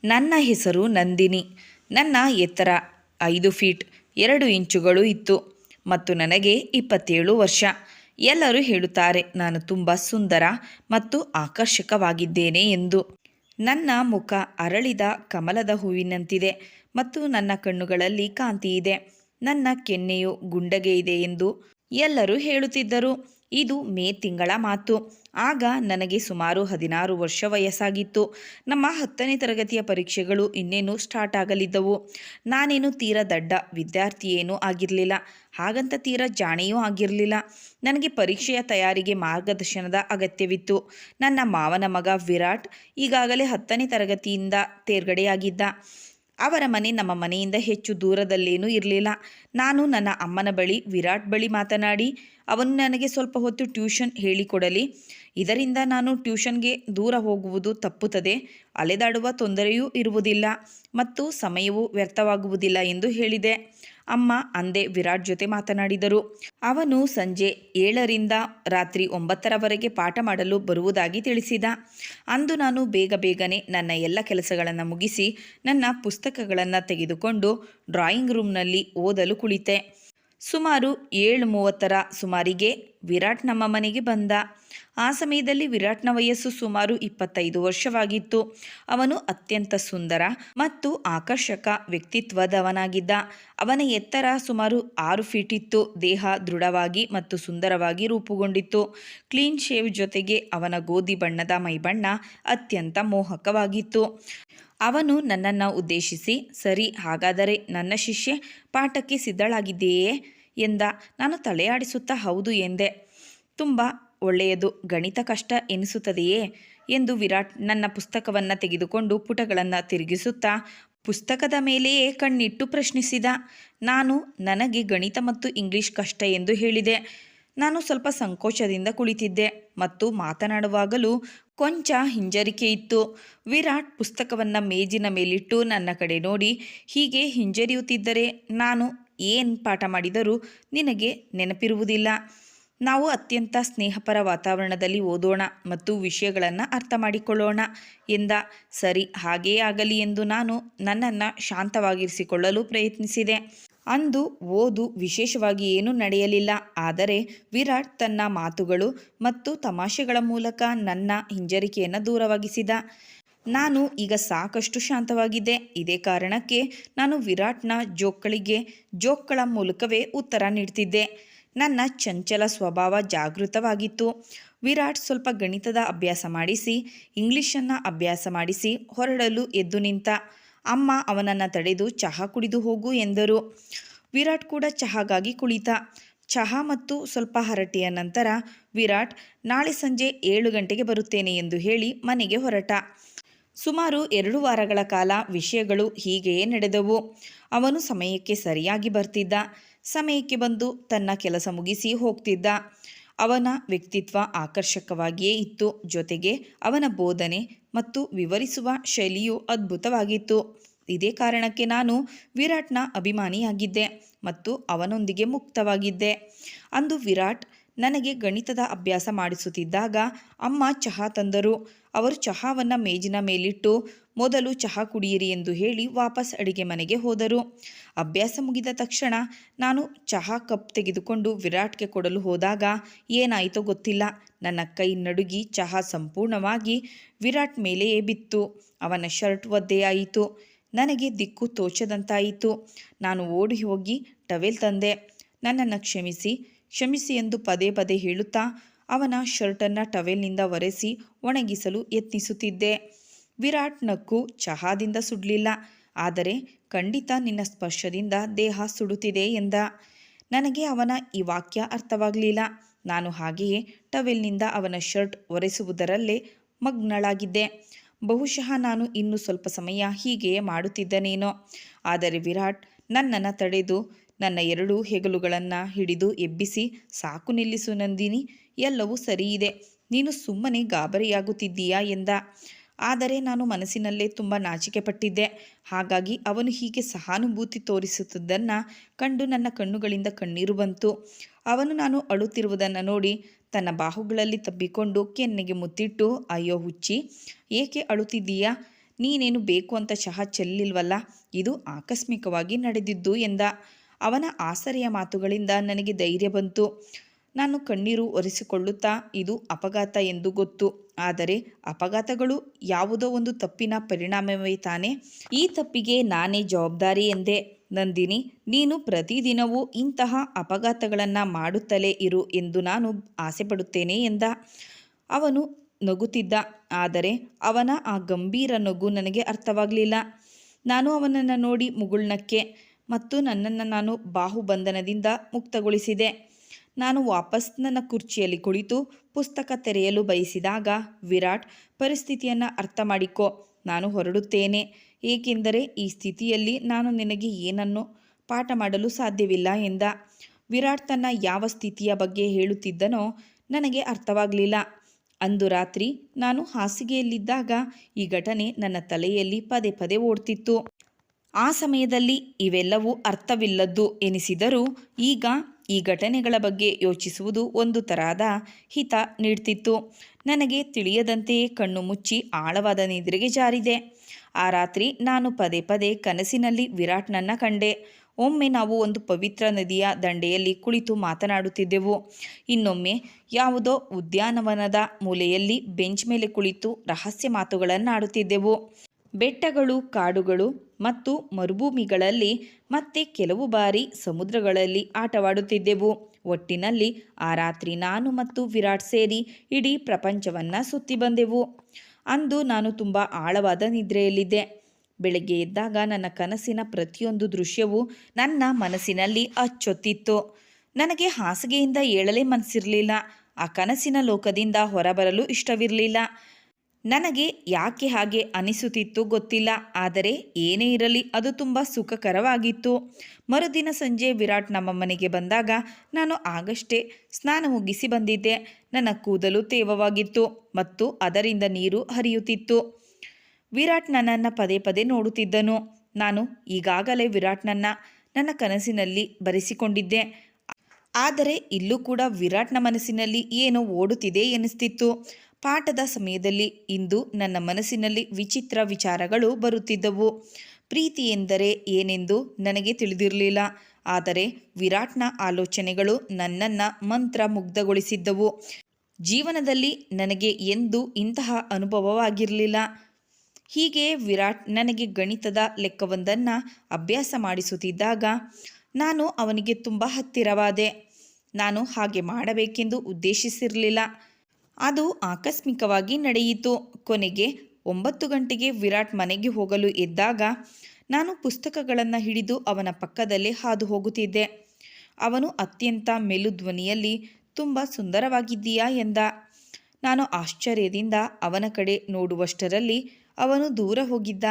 ನನ್ನ ಹೆಸರು ನಂದಿನಿ. ನನ್ನ ಎತ್ತರ 5 ಫೀಟ್ 2 ಇಂಚುಗಳು ಇತ್ತು ಮತ್ತು ನನಗೆ 27 ವರ್ಷ. ಎಲ್ಲರೂ ಹೇಳುತ್ತಾರೆ ನಾನು ತುಂಬ ಸುಂದರ ಮತ್ತು ಆಕರ್ಷಕವಾಗಿದ್ದೇನೆ ಎಂದು. ನನ್ನ ಮುಖ ಅರಳಿದ ಕಮಲದ ಹೂವಿನಂತಿದೆ ಮತ್ತು ನನ್ನ ಕಣ್ಣುಗಳಲ್ಲಿ ಕಾಂತಿ ಇದೆ. ನನ್ನ ಕೆನ್ನೆಯು ಗುಂಡಗೆ ಇದೆ ಎಂದು ಎಲ್ಲರೂ ಹೇಳುತ್ತಿದ್ದರು. ಇದು ಮೇ ತಿಂಗಳ ಮಾತು. ಆಗ ನನಗೆ ಸುಮಾರು 16 ವರ್ಷ ವಯಸ್ಸಾಗಿತ್ತು. ನಮ್ಮ 10ನೇ ತರಗತಿಯ ಪರೀಕ್ಷೆಗಳು ಇನ್ನೇನು ಸ್ಟಾರ್ಟ್ ಆಗಲಿದ್ದವು. ನಾನೇನು ತೀರಾ ದಡ್ಡ ವಿದ್ಯಾರ್ಥಿಯೇನೂ ಆಗಿರಲಿಲ್ಲ, ಹಾಗಂತ ತೀರಾ ಜಾಣೆಯೂ ಆಗಿರಲಿಲ್ಲ. ನನಗೆ ಪರೀಕ್ಷೆಯ ತಯಾರಿಗೆ ಮಾರ್ಗದರ್ಶನದ ಅಗತ್ಯವಿತ್ತು. ನನ್ನ ಮಾವನ ಮಗ ವಿರಾಟ್ ಈಗಾಗಲೇ 10ನೇ ತರಗತಿಯಿಂದ ತೇರ್ಗಡೆಯಾಗಿದ್ದ. ಅವರ ಮನೆ ನಮ್ಮ ಮನೆಯಿಂದ ಹೆಚ್ಚು ದೂರದಲ್ಲೇನೂ ಇರಲಿಲ್ಲ. ನಾನು ನನ್ನ ಅಮ್ಮನ ಬಳಿ ವಿರಾಟ್ ಬಳಿ ಮಾತನಾಡಿ ಅವನು ನನಗೆ ಸ್ವಲ್ಪ ಹೊತ್ತು ಟ್ಯೂಷನ್ ಹೇಳಿಕೊಡಲಿ. ಇದರಿಂದ ನಾನು ಟ್ಯೂಷನ್ಗೆ ದೂರ ಹೋಗುವುದು ತಪ್ಪುತ್ತದೆ, ಅಲೆದಾಡುವ ತೊಂದರೆಯೂ ಇರುವುದಿಲ್ಲ ಮತ್ತು ಸಮಯವೂ ವ್ಯರ್ಥವಾಗುವುದಿಲ್ಲ ಎಂದು ಹೇಳಿದೆ. ಅಮ್ಮ ಅಂದೇ ವಿರಾಟ್ ಜೊತೆ ಮಾತನಾಡಿದರು. ಅವನು ಸಂಜೆ 7ರಿಂದ ರಾತ್ರಿ 9ರವರೆಗೆ ಪಾಠ ಮಾಡಲು ಬರುವುದಾಗಿ ತಿಳಿಸಿದ. ಅಂದು ನಾನು ಬೇಗನೆ ನನ್ನ ಎಲ್ಲ ಕೆಲಸಗಳನ್ನು ಮುಗಿಸಿ ನನ್ನ ಪುಸ್ತಕಗಳನ್ನು ತೆಗೆದುಕೊಂಡು ಡ್ರಾಯಿಂಗ್ ರೂಮ್ನಲ್ಲಿ ಓದಲು ಕುಳಿತೆ. ಸುಮಾರು 7:30ರ ಸುಮಾರಿಗೆ ವಿರಾಟ್ ನಮ್ಮ ಮನೆಗೆ ಬಂದ. ಆ ಸಮಯದಲ್ಲಿ ವಿರಾಟ್ನ ವಯಸ್ಸು ಸುಮಾರು 25 ವರ್ಷವಾಗಿತ್ತು. ಅವನು ಅತ್ಯಂತ ಸುಂದರ ಮತ್ತು ಆಕರ್ಷಕ ವ್ಯಕ್ತಿತ್ವದವನಾಗಿದ್ದ. ಅವನ ಎತ್ತರ ಸುಮಾರು 6 ಫೀಟ್ ಇತ್ತು. ದೇಹ ದೃಢವಾಗಿ ಮತ್ತು ಸುಂದರವಾಗಿ ರೂಪುಗೊಂಡಿತ್ತು. ಕ್ಲೀನ್ ಶೇವ್ ಜೊತೆಗೆ ಅವನ ಗೋಧಿ ಬಣ್ಣದ ಮೈಬಣ್ಣ ಅತ್ಯಂತ ಮೋಹಕವಾಗಿತ್ತು. ಅವನು ನನ್ನನ್ನು ಉದ್ದೇಶಿಸಿ, ಸರಿ, ಹಾಗಾದರೆ ನನ್ನ ಶಿಷ್ಯೆ ಪಾಠಕ್ಕೆ ಸಿದ್ಧಳಾಗಿದೆಯೇ ಎಂದ. ನಾನು ತಲೆಯಾಡಿಸುತ್ತಾ ಹೌದು ಎಂದೆ. ತುಂಬ ಒಳ್ಳೆಯದು, ಗಣಿತ ಕಷ್ಟ ಎನಿಸುತ್ತದೆಯೇ ಎಂದು ವಿರಾಟ್ ನನ್ನ ಪುಸ್ತಕವನ್ನು ತೆಗೆದುಕೊಂಡು ಪುಟಗಳನ್ನು ತಿರುಗಿಸುತ್ತಾ ಪುಸ್ತಕದ ಮೇಲೆಯೇ ಕಣ್ಣಿಟ್ಟು ಪ್ರಶ್ನಿಸಿದ. ನನಗೆ ಗಣಿತ ಮತ್ತು ಇಂಗ್ಲಿಷ್ ಕಷ್ಟ ಎಂದು ಹೇಳಿದೆ. ನಾನು ಸ್ವಲ್ಪ ಸಂಕೋಚದಿಂದ ಕುಳಿತಿದ್ದೆ ಮತ್ತು ಮಾತನಾಡುವಾಗಲೂ ಕೊಂಚ ಹಿಂಜರಿಕೆ ಇತ್ತು. ವಿರಾಟ್ ಪುಸ್ತಕವನ್ನು ಮೇಜಿನ ಮೇಲಿಟ್ಟು ನನ್ನ ಕಡೆ ನೋಡಿ, ಹೀಗೆ ಹಿಂಜರಿಯುತ್ತಿದ್ದರೆ ನಾನು ಏನು ಪಾಠ ಮಾಡಿದರೂ ನಿನಗೆ ನೆನಪಿರುವುದಿಲ್ಲ. ನಾವು ಅತ್ಯಂತ ಸ್ನೇಹಪರ ವಾತಾವರಣದಲ್ಲಿ ಓದೋಣ ಮತ್ತು ವಿಷಯಗಳನ್ನು ಅರ್ಥ ಮಾಡಿಕೊಳ್ಳೋಣ ಎಂದ. ಸರಿ, ಹಾಗೇ ಆಗಲಿ ಎಂದು ನಾನು ನನ್ನನ್ನು ಶಾಂತವಾಗಿರಿಸಿಕೊಳ್ಳಲು ಪ್ರಯತ್ನಿಸಿದೆ. ಅಂದು ಓದು ವಿಶೇಷವಾಗಿ ಏನೂ ನಡೆಯಲಿಲ್ಲ. ಆದರೆ ವಿರಾಟ್ ತನ್ನ ಮಾತುಗಳು ಮತ್ತು ತಮಾಷೆಗಳ ಮೂಲಕ ನನ್ನ ಹಿಂಜರಿಕೆಯನ್ನು ದೂರವಾಗಿಸಿದ. ನಾನು ಈಗ ಸಾಕಷ್ಟು ಶಾಂತವಾಗಿದ್ದೆ. ಇದೇ ಕಾರಣಕ್ಕೆ ನಾನು ವಿರಾಟ್ನ ಜೋಕ್ಗಳ ಮೂಲಕವೇ ಉತ್ತರ ನೀಡ್ತಿದ್ದೆ. ನನ್ನ ಚಂಚಲ ಸ್ವಭಾವ ಜಾಗೃತವಾಗಿತ್ತು. ವಿರಾಟ್ ಸ್ವಲ್ಪ ಗಣಿತದ ಅಭ್ಯಾಸ ಮಾಡಿಸಿ, ಇಂಗ್ಲಿಷನ್ನು ಅಭ್ಯಾಸ ಮಾಡಿಸಿ ಹೊರಡಲು ಎದ್ದು ನಿಂತ. ಅಮ್ಮ ಅವನನ್ನು ತಡೆದು ಚಹಾ ಕುಡಿದು ಹೋಗು ಎಂದರು. ವಿರಾಟ್ ಕೂಡ ಚಹಾಗಾಗಿ ಕುಳಿತ. ಚಹಾ ಮತ್ತು ಸ್ವಲ್ಪ ಹರಟೆಯ ನಂತರ ವಿರಾಟ್ ನಾಳೆ ಸಂಜೆ 7 ಗಂಟೆಗೆ ಬರುತ್ತೇನೆ ಎಂದು ಹೇಳಿ ಮನೆಗೆ ಹೊರಟ. ಸುಮಾರು 2 ವಾರಗಳ ಕಾಲ ವಿಷಯಗಳು ಹೀಗೆಯೇ ನಡೆದವು. ಅವನು ಸಮಯಕ್ಕೆ ಸರಿಯಾಗಿ ಬರ್ತಿದ್ದ, ಸಮಯಕ್ಕೆ ಬಂದು ತನ್ನ ಕೆಲಸ ಮುಗಿಸಿ ಹೋಗ್ತಿದ್ದ. ಅವನ ವ್ಯಕ್ತಿತ್ವ ಆಕರ್ಷಕವಾಗಿಯೇ ಇತ್ತು. ಜೊತೆಗೆ ಅವನ ಬೋಧನೆ ಮತ್ತು ವಿವರಿಸುವ ಶೈಲಿಯು ಅದ್ಭುತವಾಗಿತ್ತು. ಇದೇ ಕಾರಣಕ್ಕೆ ನಾನು ವಿರಾಟ್ನ ಅಭಿಮಾನಿಯಾಗಿದ್ದೆ ಮತ್ತು ಅವನೊಂದಿಗೆ ಮುಕ್ತವಾಗಿದ್ದೆ. ಅಂದು ವಿರಾಟ್ ನನಗೆ ಗಣಿತದ ಅಭ್ಯಾಸ ಮಾಡಿಸುತ್ತಿದ್ದಾಗ ಅಮ್ಮ ಚಹಾ ತಂದರು. ಅವರು ಚಹಾವನ್ನು ಮೇಜಿನ ಮೇಲಿಟ್ಟು ಮೊದಲು ಚಹಾ ಕುಡಿಯಿರಿ ಎಂದು ಹೇಳಿ ವಾಪಸ್ ಅಡಿಗೆ ಮನೆಗೆ ಹೋದರು. ಅಭ್ಯಾಸ ಮುಗಿದ ತಕ್ಷಣ ನಾನು ಚಹಾ ಕಪ್ ತೆಗೆದುಕೊಂಡು ವಿರಾಟ್ಗೆ ಕೊಡಲು ಹೋದಾಗ ಏನಾಯಿತೋ ಗೊತ್ತಿಲ್ಲ, ನನ್ನ ಕೈ ನಡುಗಿ ಚಹಾ ಸಂಪೂರ್ಣವಾಗಿ ವಿರಾಟ್ ಮೇಲೆಯೇ ಬಿತ್ತು. ಅವನ ಶರ್ಟ್ ಒದ್ದೆಯಾಯಿತು. ನನಗೆ ದಿಕ್ಕು ತೋಚದಂತಾಯಿತು. ನಾನು ಓಡಿ ಹೋಗಿ ಟವೆಲ್ ತಂದೆ. ನನ್ನನ್ನು ಕ್ಷಮಿಸಿ ಎಂದು ಪದೇ ಹೇಳುತ್ತಾ ಅವನ ಶರ್ಟನ್ನು ಟವೆಲ್ನಿಂದ ಒರೆಸಿ ಒಣಗಿಸಲು ಯತ್ನಿಸುತ್ತಿದ್ದೆ. ವಿರಾಟ್ ನಕ್ಕು, ಚಹಾದಿಂದ ಸುಡಲಿಲ್ಲ, ಆದರೆ ಖಂಡಿತ ನಿನ್ನ ಸ್ಪರ್ಶದಿಂದ ದೇಹ ಸುಡುತ್ತಿದೆ ಎಂದ. ನನಗೆ ಅವನ ಈ ವಾಕ್ಯ ಅರ್ಥವಾಗಲಿಲ್ಲ. ನಾನು ಹಾಗೆಯೇ ಟವೆಲ್ನಿಂದ ಅವನ ಶರ್ಟ್ ಒರೆಸುವುದರಲ್ಲೇ ಮಗ್ನಳಾಗಿದ್ದೆ. ಬಹುಶಃ ನಾನು ಇನ್ನೂ ಸ್ವಲ್ಪ ಸಮಯ ಹೀಗೆಯೇ ಮಾಡುತ್ತಿದ್ದನೇನೋ. ಆದರೆ ವಿರಾಟ್ ನನ್ನನ್ನು ತಡೆದು ನನ್ನ 2 ಹೆಗಲುಗಳನ್ನು ಹಿಡಿದು ಎಬ್ಬಿಸಿ, ಸಾಕು ನಿಲ್ಲಿಸು ನಂದಿನಿ, ಎಲ್ಲವೂ ಸರಿಯಿದೆ, ನೀನು ಸುಮ್ಮನೆ ಗಾಬರಿಯಾಗುತ್ತಿದ್ದೀಯಾ ಎಂದ. ಆದರೆ ನಾನು ಮನಸ್ಸಿನಲ್ಲೇ ತುಂಬ ನಾಚಿಕೆ ಪಟ್ಟಿದ್ದೆ. ಹಾಗಾಗಿ ಅವನು ಹೀಗೆ ಸಹಾನುಭೂತಿ ತೋರಿಸುತ್ತಿದ್ದನ್ನು ಕಂಡು ನನ್ನ ಕಣ್ಣುಗಳಿಂದ ಕಣ್ಣೀರು ಬಂತು. ಅವನು ನಾನು ಅಳುತ್ತಿರುವುದನ್ನು ನೋಡಿ ತನ್ನ ಬಾಹುಗಳಲ್ಲಿ ತಬ್ಬಿಕೊಂಡು ಕೆನ್ನೆಗೆ ಮುತ್ತಿಟ್ಟು, ಅಯ್ಯೋ ಹುಚ್ಚಿ, ಏಕೆ ಅಳುತ್ತಿದ್ದೀಯಾ? ನೀನೇನು ಬೇಕು ಅಂತ ಚಹಾ ಚೆಲ್ಲಿಲ್ವಲ್ಲ, ಇದು ಆಕಸ್ಮಿಕವಾಗಿ ನಡೆದಿದ್ದು ಎಂದ. ಅವನ ಆಸರೆಯ ಮಾತುಗಳಿಂದ ನನಗೆ ಧೈರ್ಯ ಬಂತು. ನಾನು ಕಣ್ಣೀರು ಒರೆಸಿಕೊಳ್ಳುತ್ತಾ, ಇದು ಅಪಘಾತ ಎಂದು ಗೊತ್ತು, ಆದರೆ ಅಪಘಾತಗಳು ಯಾವುದೋ ಒಂದು ತಪ್ಪಿನ ಪರಿಣಾಮವೇ ತಾನೆ. ಈ ತಪ್ಪಿಗೆ ನಾನೇ ಜವಾಬ್ದಾರಿ ಎಂದೆ. ನಂದಿನಿ, ನೀನು ಪ್ರತಿದಿನವೂ ಇಂತಹ ಅಪಘಾತಗಳನ್ನು ಮಾಡುತ್ತಲೇ ಇರು ಎಂದು ನಾನು ಆಸೆಪಡುತ್ತೇನೆ ಎಂದ. ಅವನು ನಗುತ್ತಿದ್ದ, ಆದರೆ ಅವನ ಆ ಗಂಭೀರ ನಗು ನನಗೆ ಅರ್ಥವಾಗಲಿಲ್ಲ. ನಾನು ಅವನನ್ನು ನೋಡಿ ಮುಗುಳ್ನಕ್ಕೆ ಮತ್ತು ನನ್ನನ್ನು ನಾನು ಬಾಹುಬಂಧನದಿಂದ ಮುಕ್ತಗೊಳಿಸಿದೆ. ನಾನು ವಾಪಸ್ ನನ್ನ ಕುರ್ಚಿಯಲ್ಲಿ ಕುಳಿತು ಪುಸ್ತಕ ತೆರೆಯಲು ಬಯಸಿದಾಗ, ವಿರಾಟ್, ಪರಿಸ್ಥಿತಿಯನ್ನು ಅರ್ಥ ಮಾಡಿಕೊ, ನಾನು ಹೊರಡುತ್ತೇನೆ, ಏಕೆಂದರೆ ಈ ಸ್ಥಿತಿಯಲ್ಲಿ ನಾನು ನಿನಗೆ ಏನನ್ನು ಪಾಠ ಮಾಡಲು ಸಾಧ್ಯವಿಲ್ಲ ಎಂದ. ವಿರಾಟ್ ತನ್ನ ಯಾವ ಸ್ಥಿತಿಯ ಬಗ್ಗೆ ಹೇಳುತ್ತಿದ್ದನೋ ನನಗೆ ಅರ್ಥವಾಗಲಿಲ್ಲ. ಅಂದು ರಾತ್ರಿ ನಾನು ಹಾಸಿಗೆಯಲ್ಲಿದ್ದಾಗ ಈ ಘಟನೆ ನನ್ನ ತಲೆಯಲ್ಲಿ ಪದೇ ಪದೇ ಓಡ್ತಿತ್ತು. ಆ ಸಮಯದಲ್ಲಿ ಇವೆಲ್ಲವೂ ಅರ್ಥವಿಲ್ಲದ್ದು ಎನಿಸಿದರೂ ಈಗ ಈ ಘಟನೆಗಳ ಬಗ್ಗೆ ಯೋಚಿಸುವುದು ಒಂದು ತರಹದ ಹಿತ ನೀಡ್ತಿತ್ತು. ನನಗೆ ತಿಳಿಯದಂತೆಯೇ ಕಣ್ಣು ಮುಚ್ಚಿ ಆಳವಾದ ನಿದ್ರೆಗೆ ಜಾರಿದೆ. ಆ ರಾತ್ರಿ ನಾನು ಪದೇ ಪದೇ ಕನಸಿನಲ್ಲಿ ವಿರಾಟ್ನನ್ನು ಕಂಡೆ. ಒಮ್ಮೆ ನಾವು ಒಂದು ಪವಿತ್ರ ನದಿಯ ದಂಡೆಯಲ್ಲಿ ಕುಳಿತು ಮಾತನಾಡುತ್ತಿದ್ದೆವು. ಇನ್ನೊಮ್ಮೆ ಯಾವುದೋ ಉದ್ಯಾನವನದ ಮೂಲೆಯಲ್ಲಿ ಬೆಂಚ್ ಮೇಲೆ ಕುಳಿತು ರಹಸ್ಯ ಮಾತುಗಳನ್ನಾಡುತ್ತಿದ್ದೆವು. ಬೆಟ್ಟಗಳು, ಕಾಡುಗಳು ಮತ್ತು ಮರುಭೂಮಿಗಳಲ್ಲಿ ಮತ್ತೆ ಕೆಲವು ಬಾರಿ ಸಮುದ್ರಗಳಲ್ಲಿ ಆಟವಾಡುತ್ತಿದ್ದೆವು. ಒಟ್ಟಿನಲ್ಲಿ ಆ ರಾತ್ರಿ ನಾನು ಮತ್ತು ವಿರಾಟ್ ಸೇರಿ ಇಡೀ ಪ್ರಪಂಚವನ್ನು ಸುತ್ತಿ ಬಂದೆವು. ಅಂದು ನಾನು ತುಂಬ ಆಳವಾದ ನಿದ್ರೆಯಲ್ಲಿದ್ದೆ. ಬೆಳಗ್ಗೆ ಎದ್ದಾಗ ನನ್ನ ಕನಸಿನ ಪ್ರತಿಯೊಂದು ದೃಶ್ಯವೂ ನನ್ನ ಮನಸ್ಸಿನಲ್ಲಿ ಅಚ್ಚೊತ್ತಿತ್ತು. ನನಗೆ ಹಾಸಿಗೆಯಿಂದ ಏಳಲೇ ಮನಸ್ಸಿರಲಿಲ್ಲ. ಆ ಕನಸಿನ ಲೋಕದಿಂದ ಹೊರಬರಲು ಇಷ್ಟವಿರಲಿಲ್ಲ. ನನಗೆ ಯಾಕೆ ಹಾಗೆ ಅನಿಸುತ್ತಿತ್ತು ಗೊತ್ತಿಲ್ಲ, ಆದರೆ ಏನೇ ಇರಲಿ ಅದು ತುಂಬ ಸುಖಕರವಾಗಿತ್ತು. ಮರುದಿನ ಸಂಜೆ ವಿರಾಟ್ ನಮ್ಮ ಮನೆಗೆ ಬಂದಾಗ ನಾನು ಆಗಷ್ಟೇ ಸ್ನಾನ ಮುಗಿಸಿ ಬಂದಿದ್ದೆ. ನನ್ನ ಕೂದಲು ತೇವವಾಗಿತ್ತು ಮತ್ತು ಅದರಿಂದ ನೀರು ಹರಿಯುತ್ತಿತ್ತು. ವಿರಾಟ್ ನನ್ನನ್ನು ಪದೇ ಪದೇ ನೋಡುತ್ತಿದ್ದನು. ನಾನು ಈಗಾಗಲೇ ವಿರಾಟ್ನನ್ನು ನನ್ನ ಕನಸಿನಲ್ಲಿ ಬರೆಸಿಕೊಂಡಿದ್ದೆ. ಆದರೆ ಇಲ್ಲೂ ಕೂಡ ವಿರಾಟ್ನ ಮನಸ್ಸಿನಲ್ಲಿ ಏನೋ ಓಡುತ್ತಿದೆ ಎನಿಸ್ತಿತ್ತು. ಪಾಠದ ಸಮಯದಲ್ಲಿ ಇಂದು ನನ್ನ ಮನಸ್ಸಿನಲ್ಲಿ ವಿಚಿತ್ರ ವಿಚಾರಗಳು ಬರುತ್ತಿದ್ದವು. ಪ್ರೀತಿ ಎಂದರೆ ಏನೆಂದು ನನಗೆ ತಿಳಿದಿರಲಿಲ್ಲ, ಆದರೆ ವಿರಾಟ್ನ ಆಲೋಚನೆಗಳು ನನ್ನನ್ನು ಮಂತ್ರ ಮುಗ್ಧಗೊಳಿಸಿದ್ದವು. ಜೀವನದಲ್ಲಿ ನನಗೆ ಎಂದೂ ಇಂತಹ ಅನುಭವವಾಗಿರಲಿಲ್ಲ. ಹೀಗೆ ವಿರಾಟ್ ನನಗೆ ಗಣಿತದ ಲೆಕ್ಕವೊಂದನ್ನು ಅಭ್ಯಾಸ ಮಾಡಿಸುತ್ತಿದ್ದಾಗ ನಾನು ಅವನಿಗೆ ತುಂಬ ಹತ್ತಿರವಾದೆ. ನಾನು ಹಾಗೆ ಮಾಡಬೇಕೆಂದು ಉದ್ದೇಶಿಸಿರಲಿಲ್ಲ. ಅದು ಆಕಸ್ಮಿಕವಾಗಿ ನಡೆಯಿತು. ಕೊನೆಗೆ 9 ಗಂಟೆಗೆ ವಿರಾಟ್ ಮನೆಗೆ ಹೋಗಲು ಎದ್ದಾಗ ನಾನು ಪುಸ್ತಕಗಳನ್ನು ಹಿಡಿದು ಅವನ ಪಕ್ಕದಲ್ಲೇ ಹಾದು ಹೋಗುತ್ತಿದ್ದೆ. ಅವನು ಅತ್ಯಂತ ಮೆಲುಧ್ವನಿಯಲ್ಲಿ, ತುಂಬ ಸುಂದರವಾಗಿದ್ದೀಯಾ ಎಂದ. ನಾನು ಆಶ್ಚರ್ಯದಿಂದ ಅವನ ಕಡೆ ನೋಡುವಷ್ಟರಲ್ಲಿ ಅವನು ದೂರ ಹೋಗಿದ್ದ.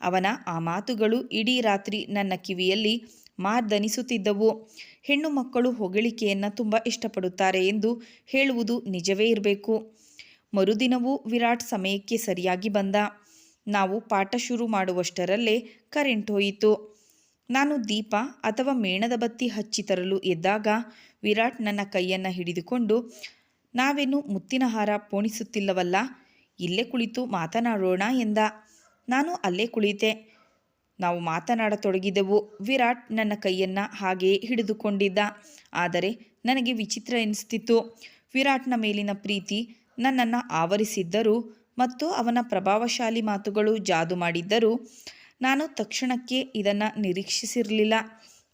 ಅವನ ಆ ಮಾತುಗಳು ಇಡೀ ರಾತ್ರಿ ನನ್ನ ಕಿವಿಯಲ್ಲಿ ಮಾರ್ದನಿಸುತ್ತಿದ್ದವು. ಹೆಣ್ಣು ಮಕ್ಕಳು ಹೊಗಳಿಕೆಯನ್ನು ತುಂಬ ಇಷ್ಟಪಡುತ್ತಾರೆ ಎಂದು ಹೇಳುವುದು ನಿಜವೇ ಇರಬೇಕು. ಮರುದಿನವೂ ವಿರಾಟ್ ಸಮಯಕ್ಕೆ ಸರಿಯಾಗಿ ಬಂದ. ನಾವು ಪಾಠ ಶುರು ಮಾಡುವಷ್ಟರಲ್ಲೇ ಕರೆಂಟ್ ಹೋಯಿತು. ನಾನು ದೀಪ ಅಥವಾ ಮೇಣದ ಬತ್ತಿ ಹಚ್ಚಿ ತರಲು ಎದ್ದಾಗ ವಿರಾಟ್ ನನ್ನ ಕೈಯನ್ನು ಹಿಡಿದುಕೊಂಡು, ನಾವೇನು ಮುತ್ತಿನ ಹಾರ ಪೋಣಿಸುತ್ತಿಲ್ಲವಲ್ಲ, ಇಲ್ಲೇ ಕುಳಿತು ಮಾತನಾಡೋಣ ಎಂದ. ನಾನು ಅಲ್ಲೇ ಕುಳಿತೆ. ನಾವು ಮಾತನಾಡತೊಡಗಿದೆವು. ವಿರಾಟ್ ನನ್ನ ಕೈಯನ್ನು ಹಾಗೆಯೇ ಹಿಡಿದುಕೊಂಡಿದ್ದ. ಆದರೆ ನನಗೆ ವಿಚಿತ್ರ ಎನಿಸ್ತಿತ್ತು. ವಿರಾಟ್ನ ಮೇಲಿನ ಪ್ರೀತಿ ನನ್ನನ್ನು ಆವರಿಸಿದ್ದರೂ ಮತ್ತು ಅವನ ಪ್ರಭಾವಶಾಲಿ ಮಾತುಗಳು ಜಾದು ಮಾಡಿದ್ದರೂ ನಾನು ತಕ್ಷಣಕ್ಕೆ ಇದನ್ನು ನಿರೀಕ್ಷಿಸಿರಲಿಲ್ಲ.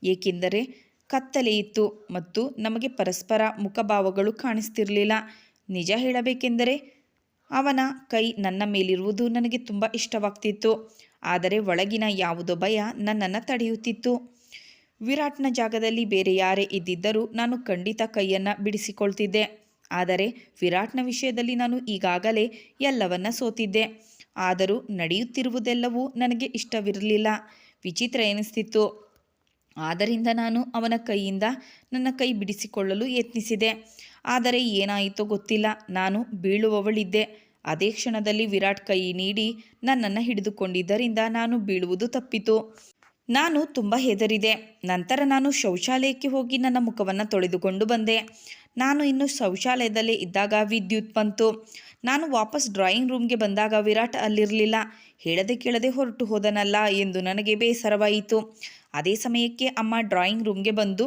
ಏಕೆಂದರೆ ಕತ್ತಲೆಯಿತ್ತು ಮತ್ತು ನಮಗೆ ಪರಸ್ಪರ ಮುಖಭಾವಗಳು ಕಾಣಿಸ್ತಿರಲಿಲ್ಲ. ನಿಜ ಹೇಳಬೇಕೆಂದರೆ ಅವನ ಕೈ ನನ್ನ ಮೇಲಿರುವುದು ನನಗೆ ತುಂಬ ಇಷ್ಟವಾಗ್ತಿತ್ತು, ಆದರೆ ಒಳಗಿನ ಯಾವುದೋ ಭಯ ನನ್ನನ್ನು ತಡೆಯುತ್ತಿತ್ತು. ವಿರಾಟ್ನ ಜಾಗದಲ್ಲಿ ಬೇರೆ ಯಾರೇ ಇದ್ದಿದ್ದರೂ ನಾನು ಖಂಡಿತ ಕೈಯನ್ನು ಬಿಡಿಸಿಕೊಳ್ತಿದ್ದೆ. ಆದರೆ ವಿರಾಟ್ನ ವಿಷಯದಲ್ಲಿ ನಾನು ಈಗಾಗಲೇ ಎಲ್ಲವನ್ನ ಸೋತಿದ್ದೆ. ಆದರೂ ನಡೆಯುತ್ತಿರುವುದೆಲ್ಲವೂ ನನಗೆ ಇಷ್ಟವಿರಲಿಲ್ಲ, ವಿಚಿತ್ರ ಎನಿಸ್ತಿತ್ತು. ಆದ್ದರಿಂದ ನಾನು ಅವನ ಕೈಯಿಂದ ನನ್ನ ಕೈ ಬಿಡಿಸಿಕೊಳ್ಳಲು ಯತ್ನಿಸಿದೆ. ಆದರೆ ಏನಾಯಿತೋ ಗೊತ್ತಿಲ್ಲ, ನಾನು ಬೀಳುವವಳಿದ್ದೆ. ಅದೇ ಕ್ಷಣದಲ್ಲಿ ವಿರಾಟ್ ಕೈ ನೀಡಿ ನನ್ನನ್ನು ಹಿಡಿದುಕೊಂಡಿದ್ದರಿಂದ ನಾನು ಬೀಳುವುದು ತಪ್ಪಿತು. ನಾನು ತುಂಬ ಹೆದರಿದೆ. ನಂತರ ನಾನು ಶೌಚಾಲಯಕ್ಕೆ ಹೋಗಿ ನನ್ನ ಮುಖವನ್ನು ತೊಳೆದುಕೊಂಡು ಬಂದೆ. ನಾನು ಇನ್ನು ಶೌಚಾಲಯದಲ್ಲೇ ಇದ್ದಾಗ ವಿದ್ಯುತ್ ಬಂತು. ನಾನು ವಾಪಸ್ ಡ್ರಾಯಿಂಗ್ ರೂಮ್ಗೆ ಬಂದಾಗ ವಿರಾಟ್ ಅಲ್ಲಿರಲಿಲ್ಲ. ಹೇಳದೆ ಕೇಳದೆ ಹೊರಟು ಹೋದನಲ್ಲ ಎಂದು ನನಗೆ ಬೇಸರವಾಯಿತು. ಅದೇ ಸಮಯಕ್ಕೆ ಅಮ್ಮ ಡ್ರಾಯಿಂಗ್ ರೂಮ್ಗೆ ಬಂದು,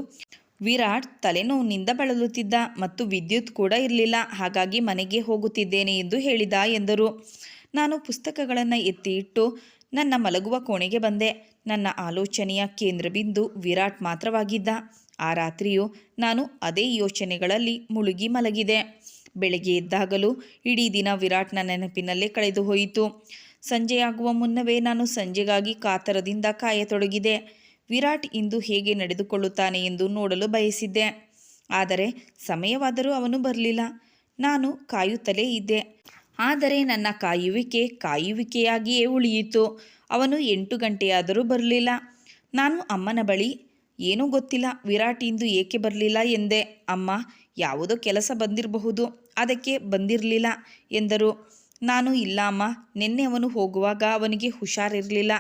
ವಿರಾಟ್ ತಲೆನೋವಿನಿಂದ ಬಳಲುತ್ತಿದ್ದ ಮತ್ತು ವಿದ್ಯುತ್ ಕೂಡ ಇರಲಿಲ್ಲ, ಹಾಗಾಗಿ ಮನೆಗೆ ಹೋಗುತ್ತಿದ್ದೇನೆ ಎಂದು ಹೇಳಿದ ಎಂದರು. ನಾನು ಪುಸ್ತಕಗಳನ್ನು ಎತ್ತಿ ಇಟ್ಟು ನನ್ನ ಮಲಗುವ ಕೋಣೆಗೆ ಬಂದೆ. ನನ್ನ ಆಲೋಚನೆಯ ಕೇಂದ್ರಬಿಂದು ವಿರಾಟ್ ಮಾತ್ರವಾಗಿದ್ದ. ಆ ರಾತ್ರಿಯೂ ನಾನು ಅದೇ ಯೋಚನೆಗಳಲ್ಲಿ ಮುಳುಗಿ ಮಲಗಿದೆ. ಬೆಳಗ್ಗೆ ಎದ್ದಾಗಲೂ ಇಡೀ ದಿನ ವಿರಾಟ್ನ ನೆನಪಿನಲ್ಲೇ ಕಳೆದು ಹೋಯಿತು. ಸಂಜೆಯಾಗುವ ಮುನ್ನವೇ ನಾನು ಸಂಜೆಗಾಗಿ ಕಾತರದಿಂದ ಕಾಯತೊಡಗಿದೆ. ವಿರಾಟ್ ಇಂದು ಹೇಗೆ ನಡೆದುಕೊಳ್ಳುತ್ತಾನೆ ಎಂದು ನೋಡಲು ಬಯಸಿದ್ದೆ. ಆದರೆ ಸಮಯವಾದರೂ ಅವನು ಬರಲಿಲ್ಲ. ನಾನು ಕಾಯುತ್ತಲೇ ಇದ್ದೆ. ಆದರೆ ನನ್ನ ಕಾಯುವಿಕೆಯಾಗಿಯೇ ಉಳಿಯಿತು. ಅವನು 8 ಗಂಟೆಯಾದರೂ ಬರಲಿಲ್ಲ. ನಾನು ಅಮ್ಮನ ಬಳಿ, ಏನೂ ಗೊತ್ತಿಲ್ಲ, ವಿರಾಟ್ ಇಂದು ಏಕೆ ಬರಲಿಲ್ಲ ಎಂದೆ. ಅಮ್ಮ, ಯಾವುದೋ ಕೆಲಸ ಬಂದಿರಬಹುದು, ಅದಕ್ಕೆ ಬಂದಿರಲಿಲ್ಲ ಎಂದರು. ನಾನು, ಇಲ್ಲ ಅಮ್ಮ, ನಿನ್ನೆ ಅವನು ಹೋಗುವಾಗ ಅವನಿಗೆ ಹುಷಾರಿರಲಿಲ್ಲ,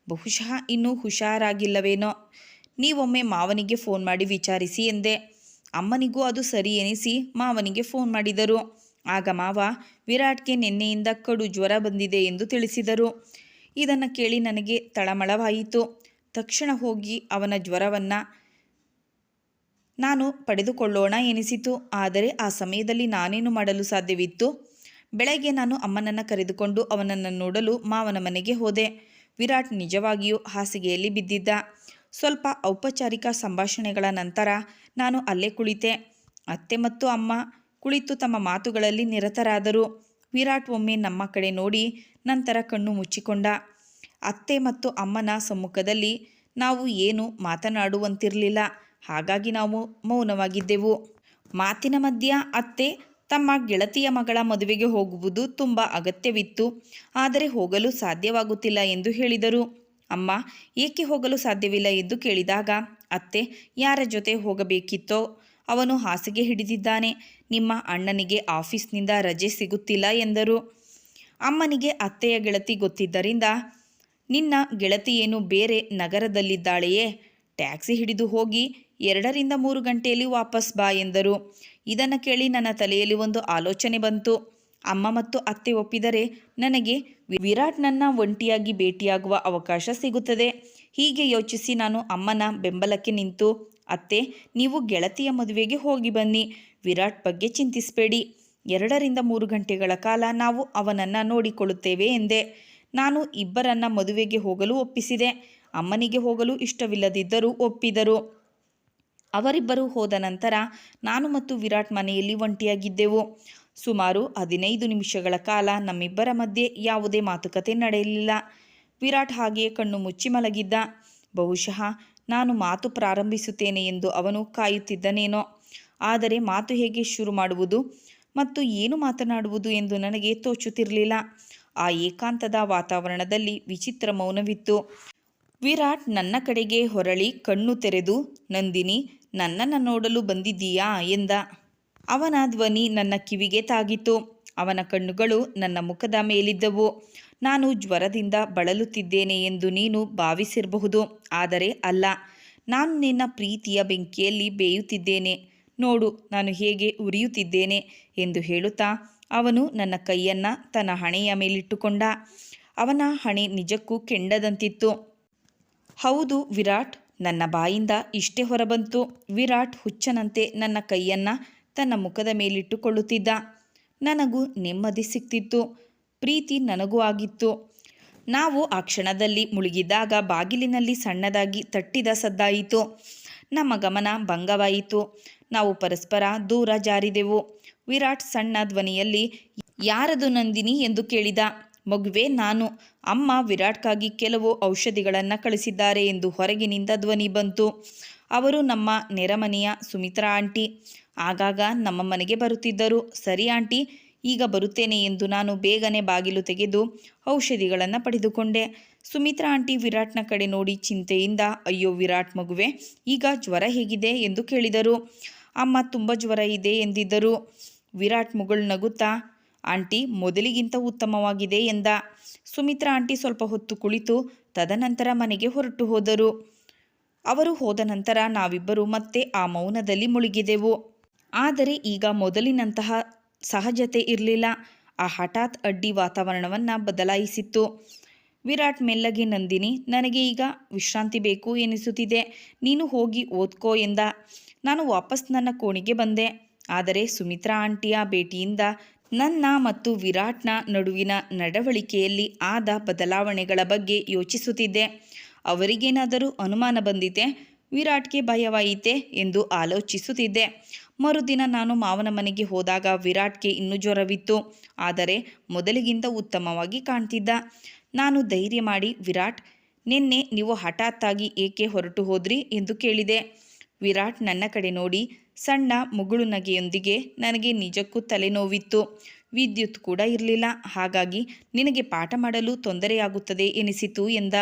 ಬಹುಶಃ ಇನ್ನೂ ಹುಷಾರಾಗಿಲ್ಲವೇನೋ, ನೀವೊಮ್ಮೆ ಮಾವನಿಗೆ ಫೋನ್ ಮಾಡಿ ವಿಚಾರಿಸಿ ಎಂದೆ. ಅಮ್ಮನಿಗೂ ಅದು ಸರಿ ಎನಿಸಿ ಮಾವನಿಗೆ ಫೋನ್ ಮಾಡಿದರು. ಆಗ ಮಾವ, ವಿರಾಟ್ಗೆ ನಿನ್ನೆಯಿಂದ ಕಡು ಜ್ವರ ಬಂದಿದೆ ಎಂದು ತಿಳಿಸಿದರು. ಇದನ್ನು ಕೇಳಿ ನನಗೆ ತಳಮಳವಾಯಿತು. ತಕ್ಷಣ ಹೋಗಿ ಅವನ ಜ್ವರವನ್ನು ನಾನು ಪಡೆದುಕೊಳ್ಳೋಣ ಎನಿಸಿತು. ಆದರೆ ಆ ಸಮಯದಲ್ಲಿ ನಾನೇನು ಮಾಡಲು ಸಾಧ್ಯವಿತ್ತು? ಬೆಳಗ್ಗೆ ನಾನು ಅಮ್ಮನನ್ನು ಕರೆದುಕೊಂಡು ಅವನನ್ನು ನೋಡಲು ಮಾವನ ಮನೆಗೆ ಹೋದೆ. ವಿರಾಟ್ ನಿಜವಾಗಿಯೂ ಹಾಸಿಗೆಯಲ್ಲಿ ಬಿದ್ದಿದ್ದ. ಸ್ವಲ್ಪ ಔಪಚಾರಿಕ ಸಂಭಾಷಣೆಗಳ ನಂತರ ನಾನು ಅಲ್ಲೇ ಕುಳಿತೆ. ಅತ್ತೆ ಮತ್ತು ಅಮ್ಮ ಕುಳಿತು ತಮ್ಮ ಮಾತುಗಳಲ್ಲಿ ನಿರತರಾದರು. ವಿರಾಟ್ ಒಮ್ಮೆ ನಮ್ಮ ಕಡೆ ನೋಡಿ ನಂತರ ಕಣ್ಣು ಮುಚ್ಚಿಕೊಂಡ. ಅತ್ತೆ ಮತ್ತು ಅಮ್ಮನ ಸಮ್ಮುಖದಲ್ಲಿ ನಾವು ಏನು ಮಾತನಾಡುವಂತಿರಲಿಲ್ಲ, ಹಾಗಾಗಿ ನಾವು ಮೌನವಾಗಿದ್ದೆವು. ಮಾತಿನ ಮಧ್ಯ ಅತ್ತೆ ತಮ್ಮ ಗೆಳತಿಯ ಮಗಳ ಮದುವೆಗೆ ಹೋಗುವುದು ತುಂಬ ಅಗತ್ಯವಿತ್ತು, ಆದರೆ ಹೋಗಲು ಸಾಧ್ಯವಾಗುತ್ತಿಲ್ಲ ಎಂದು ಹೇಳಿದರು. ಅಮ್ಮ, ಏಕೆ ಹೋಗಲು ಸಾಧ್ಯವಿಲ್ಲ ಎಂದು ಕೇಳಿದಾಗ ಅತ್ತೆ, ಯಾರ ಜೊತೆ ಹೋಗಬೇಕಿತ್ತೋ ಅವನು ಹಾಸಿಗೆ ಹಿಡಿದಿದ್ದಾನೆ, ನಿಮ್ಮ ಅಣ್ಣನಿಗೆ ಆಫೀಸ್ನಿಂದ ರಜೆ ಸಿಗುತ್ತಿಲ್ಲ ಎಂದರು. ಅಮ್ಮನಿಗೆ ಅತ್ತೆಯ ಗೆಳತಿ ಗೊತ್ತಿದ್ದರಿಂದ, ನಿನ್ನ ಗೆಳತಿಯೇನು ಬೇರೆ ನಗರದಲ್ಲಿದ್ದಾಳೆಯೇ, ಟ್ಯಾಕ್ಸಿ ಹಿಡಿದು ಹೋಗಿ 2ರಿಂದ 3 ಗಂಟೆಯಲ್ಲಿ ವಾಪಸ್ ಬಾ ಎಂದರು. ಇದನ್ನು ಕೇಳಿ ನನ್ನ ತಲೆಯಲ್ಲಿ ಒಂದು ಆಲೋಚನೆ ಬಂತು. ಅಮ್ಮ ಮತ್ತು ಅತ್ತೆ ಒಪ್ಪಿದರೆ ನನಗೆ ವಿರಾಟ್ನನ್ನು ಒಂಟಿಯಾಗಿ ಭೇಟಿಯಾಗುವ ಅವಕಾಶ ಸಿಗುತ್ತದೆ. ಹೀಗೆ ಯೋಚಿಸಿ ನಾನು ಅಮ್ಮನ ಬೆಂಬಲಕ್ಕೆ ನಿಂತು, ಅತ್ತೆ, ನೀವು ಗೆಳತಿಯ ಮದುವೆಗೆ ಹೋಗಿ ಬನ್ನಿ, ವಿರಾಟ್ ಬಗ್ಗೆ ಚಿಂತಿಸಬೇಡಿ, 2ರಿಂದ 3 ಗಂಟೆಗಳ ಕಾಲ ನಾವು ಅವನನ್ನು ನೋಡಿಕೊಳ್ಳುತ್ತೇವೆ ಎಂದೆ. ನಾನು ಇಬ್ಬರನ್ನ ಮದುವೆಗೆ ಹೋಗಲು ಒಪ್ಪಿಸಿದೆ. ಅಮ್ಮನಿಗೆ ಹೋಗಲು ಇಷ್ಟವಿಲ್ಲದಿದ್ದರೂ ಒಪ್ಪಿದರು. ಅವರಿಬ್ಬರು ಹೋದ ನಂತರ ನಾನು ಮತ್ತು ವಿರಾಟ್ ಮನೆಯಲ್ಲಿ ಒಂಟಿಯಾಗಿದ್ದೆವು. ಸುಮಾರು 15 ನಿಮಿಷಗಳ ಕಾಲ ನಮ್ಮಿಬ್ಬರ ಮಧ್ಯೆ ಯಾವುದೇ ಮಾತುಕತೆ ನಡೆಯಲಿಲ್ಲ. ವಿರಾಟ್ ಹಾಗೆಯೇ ಕಣ್ಣು ಮುಚ್ಚಿ ಮಲಗಿದ್ದ. ಬಹುಶಃ ನಾನು ಮಾತು ಪ್ರಾರಂಭಿಸುತ್ತೇನೆ ಎಂದು ಅವನು ಕಾಯುತ್ತಿದ್ದನೇನೋ. ಆದರೆ ಮಾತು ಹೇಗೆ ಶುರು ಮಾಡುವುದು ಮತ್ತು ಏನು ಮಾತನಾಡುವುದು ಎಂದು ನನಗೆ ತೋಚುತ್ತಿರಲಿಲ್ಲ. ಆ ಏಕಾಂತದ ವಾತಾವರಣದಲ್ಲಿ ವಿಚಿತ್ರ ಮೌನವಿತ್ತು. ವಿರಾಟ್ ನನ್ನ ಕಡೆಗೆ ಹೊರಳಿ ಕಣ್ಣು ತೆರೆದು, ನಂದಿನಿ, ನನ್ನನ್ನು ನೋಡಲು ಬಂದಿದ್ದೀಯಾ ಎಂದ. ಅವನ ಧ್ವನಿ ನನ್ನ ಕಿವಿಗೆ ತಾಗಿತು. ಅವನ ಕಣ್ಣುಗಳು ನನ್ನ ಮುಖದ ಮೇಲಿದ್ದವು. ನಾನು ಜ್ವರದಿಂದ ಬಳಲುತ್ತಿದ್ದೇನೆ ಎಂದು ನೀನು ಭಾವಿಸಿರಬಹುದು, ಆದರೆ ಅಲ್ಲ, ನಾನು ನಿನ್ನ ಪ್ರೀತಿಯ ಬೆಂಕಿಯಲ್ಲಿ ಬೇಯುತ್ತಿದ್ದೇನೆ. ನೋಡು ನಾನು ಹೇಗೆ ಉರಿಯುತ್ತಿದ್ದೇನೆ ಎಂದು ಹೇಳುತ್ತಾ ಅವನು ನನ್ನ ಕೈಯನ್ನು ತನ್ನ ಹಣೆಯ ಮೇಲಿಟ್ಟುಕೊಂಡ. ಅವನ ಹಣೆ ನಿಜಕ್ಕೂ ಕೆಂಡದಂತಿತ್ತು. ಹೌದು ವಿರಾಟ್, ನನ್ನ ಬಾಯಿಂದ ಇಷ್ಟೇ ಹೊರಬಂತು. ವಿರಾಟ್ ಹುಚ್ಚನಂತೆ ನನ್ನ ಕೈಯನ್ನು ತನ್ನ ಮುಖದ ಮೇಲಿಟ್ಟುಕೊಳ್ಳುತ್ತಿದ್ದ. ನನಗೂ ನೆಮ್ಮದಿ ಸಿಕ್ತಿತ್ತು, ಪ್ರೀತಿ ನನಗೂ ಆಗಿತ್ತು. ನಾವು ಆ ಕ್ಷಣದಲ್ಲಿ ಮುಳುಗಿದಾಗ ಬಾಗಿಲಿನಲ್ಲಿ ಸಣ್ಣದಾಗಿ ತಟ್ಟಿದ ಸದ್ದಾಯಿತು. ನಮ್ಮ ಗಮನ ಭಂಗವಾಯಿತು. ನಾವು ಪರಸ್ಪರ ದೂರ ಜಾರಿದೆವು. ವಿರಾಟ್ ಸಣ್ಣ ಧ್ವನಿಯಲ್ಲಿ, ಯಾರದು ನಂದಿನಿ ಎಂದು ಕೇಳಿದ. ಮಗುವೆ, ನಾನು. ಅಮ್ಮ ವಿರಾಟ್ಗಾಗಿ ಕೆಲವು ಔಷಧಿಗಳನ್ನು ಕಳಿಸಿದ್ದಾರೆ ಎಂದು ಹೊರಗಿನಿಂದ ಧ್ವನಿ ಬಂತು. ಅವರು ನಮ್ಮ ನೆರೆಮನೆಯ ಸುಮಿತ್ರಾ ಆಂಟಿ. ಆಗಾಗ ನಮ್ಮ ಮನೆಗೆ ಬರುತ್ತಿದ್ದರು. ಸರಿ ಆಂಟಿ, ಈಗ ಬರುತ್ತೇನೆ ಎಂದು ನಾನು ಬೇಗನೆ ಬಾಗಿಲು ತೆಗೆದು ಔಷಧಿಗಳನ್ನು ಪಡೆದುಕೊಂಡೆ. ಸುಮಿತ್ರಾ ಆಂಟಿ ವಿರಾಟ್ನ ಕಡೆ ನೋಡಿ ಚಿಂತೆಯಿಂದ, ಅಯ್ಯೋ ವಿರಾಟ್ ಮಗುವೆ, ಈಗ ಜ್ವರ ಹೇಗಿದೆ ಎಂದು ಕೇಳಿದರು. ಅಮ್ಮ ತುಂಬ ಜ್ವರ ಇದೆ ಎಂದಿದ್ದರು. ವಿರಾಟ್ ಮುಗುಳು ನಗುತ್ತಾ, ಆಂಟಿ ಮೊದಲಿಗಿಂತ ಉತ್ತಮವಾಗಿದೆ ಎಂದ. ಸುಮಿತ್ರಾ ಆಂಟಿ ಸ್ವಲ್ಪ ಹೊತ್ತು ಕುಳಿತು ತದನಂತರ ಮನೆಗೆ ಹೊರಟು ಹೋದರು. ಅವರು ಹೋದ ನಂತರ ನಾವಿಬ್ಬರು ಮತ್ತೆ ಆ ಮೌನದಲ್ಲಿ ಮುಳುಗಿದೆವು. ಆದರೆ ಈಗ ಮೊದಲಿನಂತಹ ಸಹಜತೆ ಇರಲಿಲ್ಲ. ಆ ಹಠಾತ್ ಅಡ್ಡಿ ವಾತಾವರಣವನ್ನು ಬದಲಾಯಿಸಿತ್ತು. ವಿರಾಟ್ ಮೆಲ್ಲಗೆ, ನಂದಿನಿ, ನನಗೆ ಈಗ ವಿಶ್ರಾಂತಿ ಬೇಕು ಎನಿಸುತ್ತಿದೆ, ನೀನು ಹೋಗಿ ಓದ್ಕೋ ಎಂದ. ನಾನು ವಾಪಸ್ ನನ್ನ ಕೋಣೆಗೆ ಬಂದೆ. ಆದರೆ ಸುಮಿತ್ರಾ ಆಂಟಿಯ ಭೇಟಿಯಿಂದ ನನ್ನ ಮತ್ತು ವಿರಾಟ್ನ ನಡುವಿನ ನಡವಳಿಕೆಯಲ್ಲಿ ಆದ ಬದಲಾವಣೆಗಳ ಬಗ್ಗೆ ಯೋಚಿಸುತ್ತಿದ್ದೆ. ಅವರಿಗೇನಾದರೂ ಅನುಮಾನ ಬಂದಿತೆ, ವಿರಾಟ್ಗೆ ಭಯವಾಯಿತೆ ಎಂದು ಆಲೋಚಿಸುತ್ತಿದ್ದೆ. ಮರುದಿನ ನಾನು ಮಾವನ ಮನೆಗೆ ಹೋದಾಗ ವಿರಾಟ್ಗೆ ಇನ್ನೂ ಜ್ವರವಿತ್ತು. ಆದರೆ ಮೊದಲಿಗಿಂತ ಉತ್ತಮವಾಗಿ ಕಾಣ್ತಿದ್ದ. ನಾನು ಧೈರ್ಯ ಮಾಡಿ, ವಿರಾಟ್, ನಿನ್ನೆ ನೀವು ಹಠಾತ್ತಾಗಿ ಏಕೆ ಹೊರಟು ಹೋದ್ರಿ ಎಂದು ಕೇಳಿದೆ. ವಿರಾಟ್ ನನ್ನ ಕಡೆ ನೋಡಿ ಸಣ್ಣ ಮುಗುಳು ನಗೆಯೊಂದಿಗೆ, ನನಗೆ ನಿಜಕ್ಕೂ ತಲೆನೋವಿತ್ತು, ವಿದ್ಯುತ್ ಕೂಡ ಇರಲಿಲ್ಲ, ಹಾಗಾಗಿ ನಿನಗೆ ಪಾಠ ಮಾಡಲು ತೊಂದರೆಯಾಗುತ್ತದೆ ಎನಿಸಿತು ಎಂದ.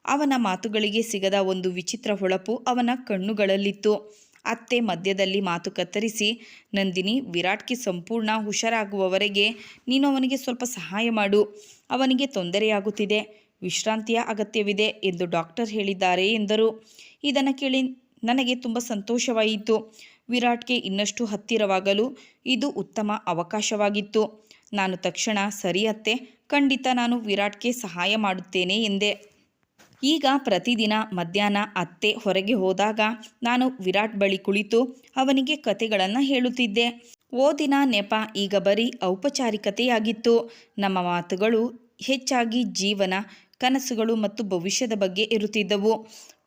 ಅವನ ಮಾತುಗಳಿಗೆ ಸಿಗದ ಒಂದು ವಿಚಿತ್ರ ಹೊಳಪು ಅವನ ಕಣ್ಣುಗಳಲ್ಲಿತ್ತು. ಅತ್ತೆ ಮಧ್ಯದಲ್ಲಿ ಮಾತು ಕತ್ತರಿಸಿ, ನಂದಿನಿ, ವಿರಾಟ್ಗೆ ಸಂಪೂರ್ಣ ಹುಷಾರಾಗುವವರೆಗೆ ನೀನು ಅವನಿಗೆ ಸ್ವಲ್ಪ ಸಹಾಯ ಮಾಡು, ಅವನಿಗೆ ತೊಂದರೆಯಾಗುತ್ತಿದೆ, ವಿಶ್ರಾಂತಿಯ ಅಗತ್ಯವಿದೆ ಎಂದು ಡಾಕ್ಟರ್ ಹೇಳಿದ್ದಾರೆ ಎಂದರು. ಇದನ್ನು ಕೇಳಿ ನನಗೆ ತುಂಬ ಸಂತೋಷವಾಯಿತು. ವಿರಾಟ್ಗೆ ಇನ್ನಷ್ಟು ಹತ್ತಿರವಾಗಲು ಇದು ಉತ್ತಮ ಅವಕಾಶವಾಗಿತ್ತು. ನಾನು ತಕ್ಷಣ, ಸರಿ ಅತ್ತೆ, ಖಂಡಿತ ನಾನು ವಿರಾಟ್ಗೆ ಸಹಾಯ ಮಾಡುತ್ತೇನೆ ಎಂದೆ. ಈಗ ಪ್ರತಿದಿನ ಮಧ್ಯಾಹ್ನ ಅತ್ತೆ ಹೊರಗೆ ಹೋದಾಗ ನಾನು ವಿರಾಟ್ ಬಳಿ ಕುಳಿತು ಅವನಿಗೆ ಕತೆಗಳನ್ನು ಹೇಳುತ್ತಿದ್ದೆ. ಓದಿನ ನೆಪ ಈಗ ಬರೀ ಔಪಚಾರಿಕತೆಯಾಗಿತ್ತು. ನಮ್ಮ ಮಾತುಗಳು ಹೆಚ್ಚಾಗಿ ಜೀವನ, ಕನಸುಗಳು ಮತ್ತು ಭವಿಷ್ಯದ ಬಗ್ಗೆ ಇರುತ್ತಿದ್ದವು.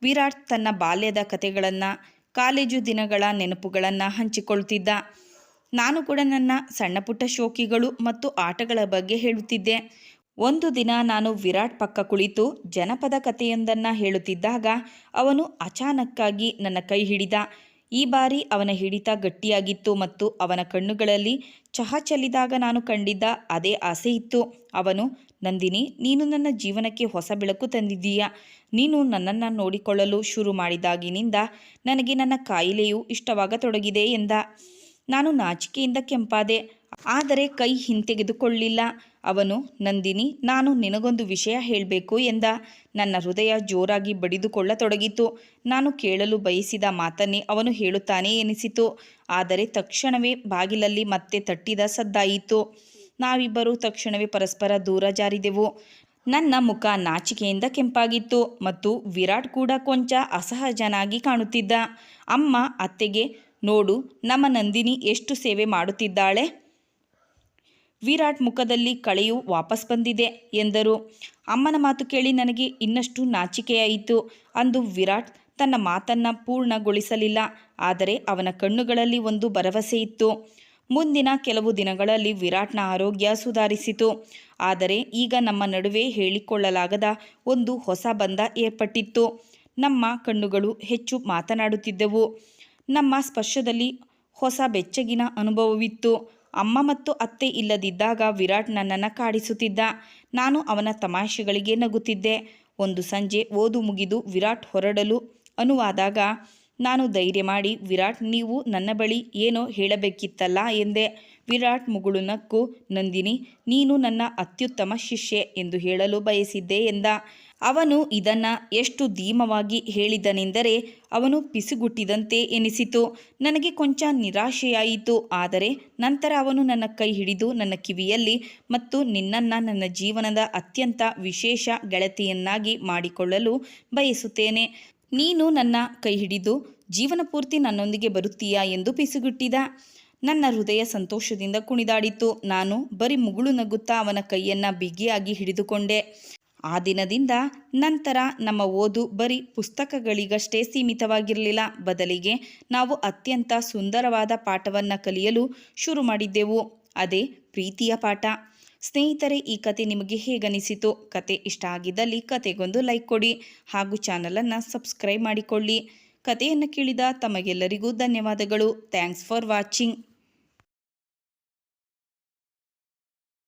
ವಿರಾಟ್ ತನ್ನ ಬಾಲ್ಯದ ಕತೆಗಳನ್ನು, ಕಾಲೇಜು ದಿನಗಳ ನೆನಪುಗಳನ್ನು ಹಂಚಿಕೊಳ್ತಿದ್ದ. ನಾನು ಕೂಡ ನನ್ನ ಸಣ್ಣ ಪುಟ್ಟ ಶೋಕಿಗಳು ಮತ್ತು ಆಟಗಳ ಬಗ್ಗೆ ಹೇಳುತ್ತಿದ್ದೆ. ಒಂದು ದಿನ ನಾನು ವಿರಾಟ್ ಪಕ್ಕ ಕುಳಿತು ಜನಪದ ಕಥೆಯೊಂದನ್ನು ಹೇಳುತ್ತಿದ್ದಾಗ ಅವನು ಅಚಾನಕ್ಕಾಗಿ ನನ್ನ ಕೈ ಹಿಡಿದ. ಈ ಬಾರಿ ಅವನ ಹಿಡಿತ ಗಟ್ಟಿಯಾಗಿತ್ತು ಮತ್ತು ಅವನ ಕಣ್ಣುಗಳಲ್ಲಿ ಚಹಾ ಚೆಲ್ಲಿದಾಗ ನಾನು ಕಂಡಿದ್ದ ಅದೇ ಆಸೆ ಇತ್ತು. ಅವನು, ನಂದಿನಿ, ನೀನು ನನ್ನ ಜೀವನಕ್ಕೆ ಹೊಸ ಬೆಳಕು ತಂದಿದ್ದೀಯಾ. ನೀನು ನನ್ನನ್ನು ನೋಡಿಕೊಳ್ಳಲು ಶುರು ಮಾಡಿದಾಗಿನಿಂದ ನನಗೆ ನನ್ನ ಕಾಯಿಲೆಯು ಇಷ್ಟವಾಗತೊಡಗಿದೆ ಎಂದ. ನಾನು ನಾಚಿಕೆಯಿಂದ ಕೆಂಪಾದೆ, ಆದರೆ ಕೈ ಹಿಂತೆಗೆದುಕೊಳ್ಳಿಲ್ಲ. ಅವನು, ನಂದಿನಿ, ನಾನು ನಿನಗೊಂದು ವಿಷಯ ಹೇಳಬೇಕು ಎಂದ. ನನ್ನ ಹೃದಯ ಜೋರಾಗಿ ಬಡಿದುಕೊಳ್ಳತೊಡಗಿತು. ನಾನು ಕೇಳಲು ಬಯಸಿದ ಮಾತನ್ನೇ ಅವನು ಹೇಳುತ್ತಾನೆ ಎನಿಸಿತು. ಆದರೆ ತಕ್ಷಣವೇ ಬಾಗಿಲಲ್ಲಿ ಮತ್ತೆ ತಟ್ಟಿದ ಸದ್ದಾಯಿತು. ನಾವಿಬ್ಬರೂ ತಕ್ಷಣವೇ ಪರಸ್ಪರ ದೂರ ಜಾರಿದೆವು. ನನ್ನ ಮುಖ ನಾಚಿಕೆಯಿಂದ ಕೆಂಪಾಗಿತ್ತು ಮತ್ತು ವಿರಾಟ್ ಕೂಡ ಕೊಂಚ ಅಸಹಜನಾಗಿ ಕಾಣುತ್ತಿದ್ದ. ಅಮ್ಮ ಅತ್ತೆಗೆ, ನೋಡು, ನಮ್ಮ ನಂದಿನಿ ಎಷ್ಟು ಸೇವೆ ಮಾಡುತ್ತಿದ್ದಾಳೆ, ವಿರಾಟ್ ಮುಖದಲ್ಲಿ ಕಳೆಯು ವಾಪಸ್ ಬಂದಿದೆ ಎಂದರು. ಅಮ್ಮನ ಮಾತು ಕೇಳಿ ನನಗೆ ಇನ್ನಷ್ಟು ನಾಚಿಕೆಯಾಯಿತು. ಅಂದು ವಿರಾಟ್ ತನ್ನ ಮಾತನ್ನು ಪೂರ್ಣಗೊಳಿಸಲಿಲ್ಲ, ಆದರೆ ಅವನ ಕಣ್ಣುಗಳಲ್ಲಿ ಒಂದು ಭರವಸೆ ಇತ್ತು. ಮುಂದಿನ ಕೆಲವು ದಿನಗಳಲ್ಲಿ ವಿರಾಟ್ನ ಆರೋಗ್ಯ ಸುಧಾರಿಸಿತು. ಆದರೆ ಈಗ ನಮ್ಮ ನಡುವೆ ಹೇಳಿಕೊಳ್ಳಲಾಗದ ಒಂದು ಹೊಸ ಬಂಧ ಏರ್ಪಟ್ಟಿತ್ತು. ನಮ್ಮ ಕಣ್ಣುಗಳು ಹೆಚ್ಚು ಮಾತನಾಡುತ್ತಿದ್ದವು. ನಮ್ಮ ಸ್ಪರ್ಶದಲ್ಲಿ ಹೊಸ ಬೆಚ್ಚಗಿನ ಅನುಭವವಿತ್ತು. ಅಮ್ಮ ಮತ್ತು ಅತ್ತೆ ಇಲ್ಲದಿದ್ದಾಗ ವಿರಾಟ್ ನನ್ನನ್ನು ಕಾಡಿಸುತ್ತಿದ್ದ. ನಾನು ಅವನ ತಮಾಷೆಗಳಿಗೆ ನಗುತ್ತಿದ್ದೆ. ಒಂದು ಸಂಜೆ ಓದು ಮುಗಿದು ವಿರಾಟ್ ಹೊರಡಲು ಅನುವಾದಾಗ ನಾನು ಧೈರ್ಯ ಮಾಡಿ, ವಿರಾಟ್, ನೀವು ನನ್ನ ಬಳಿ ಏನೋ ಹೇಳಬೇಕಿತ್ತಲ್ಲ ಎಂದೆ. ವಿರಾಟ್ ಮುಗುಳು ನಕ್ಕು, ನಂದಿನಿ, ನೀನು ನನ್ನ ಅತ್ಯುತ್ತಮ ಶಿಷ್ಯೆ ಎಂದು ಹೇಳಲು ಬಯಸಿದ್ದೆ ಎಂದ. ಅವನು ಇದನ್ನು ಎಷ್ಟು ಧೀಮವಾಗಿ ಹೇಳಿದನೆಂದರೆ ಅವನು ಪಿಸುಗುಟ್ಟಿದಂತೆ ಎನಿಸಿತು. ನನಗೆ ಕೊಂಚ ನಿರಾಶೆಯಾಯಿತು. ಆದರೆ ನಂತರ ಅವನು ನನ್ನ ಕೈ ಹಿಡಿದು ನನ್ನ ಕಿವಿಯಲ್ಲಿ, ಮತ್ತು ನಿನ್ನನ್ನು ನನ್ನ ಜೀವನದ ಅತ್ಯಂತ ವಿಶೇಷ ಗೆಳತಿಯನ್ನಾಗಿ ಮಾಡಿಕೊಳ್ಳಲು ಬಯಸುತ್ತೇನೆ. ನೀನು ನನ್ನ ಕೈ ಹಿಡಿದು ಜೀವನ ಪೂರ್ತಿ ನನ್ನೊಂದಿಗೆ ಬರುತ್ತೀಯಾ ಎಂದು ಪಿಸುಗುಟ್ಟಿದ. ನನ್ನ ಹೃದಯ ಸಂತೋಷದಿಂದ ಕುಣಿದಾಡಿತು. ನಾನು ಬರೀ ಮುಗುಳು ನಗುತ್ತಾ ಅವನ ಕೈಯನ್ನು ಬಿಗಿಯಾಗಿ ಹಿಡಿದುಕೊಂಡೆ. ಆ ದಿನದಿಂದ ನಂತರ ನಮ್ಮ ಓದು ಬರೀ ಪುಸ್ತಕಗಳಿಗಷ್ಟೇ ಸೀಮಿತವಾಗಿರಲಿಲ್ಲ. ಬದಲಿಗೆ ನಾವು ಅತ್ಯಂತ ಸುಂದರವಾದ ಪಾಠವನ್ನು ಕಲಿಯಲು ಶುರು ಮಾಡಿದ್ದೆವು. ಅದೇ ಪ್ರೀತಿಯ ಪಾಠ. ಸ್ನೇಹಿತರೆ, ಈ ಕತೆ ನಿಮಗೆ ಹೇಗನಿಸಿತು? ಕತೆ ಇಷ್ಟ ಆಗಿದ್ದಲ್ಲಿ ಕತೆಗೊಂದು ಲೈಕ್ ಕೊಡಿ ಹಾಗೂ ಚಾನಲನ್ನು ಸಬ್ಸ್ಕ್ರೈಬ್ ಮಾಡಿಕೊಳ್ಳಿ. ಕತೆಯನ್ನು ಕೇಳಿದ ತಮಗೆಲ್ಲರಿಗೂ ಧನ್ಯವಾದಗಳು. Thanks for watching.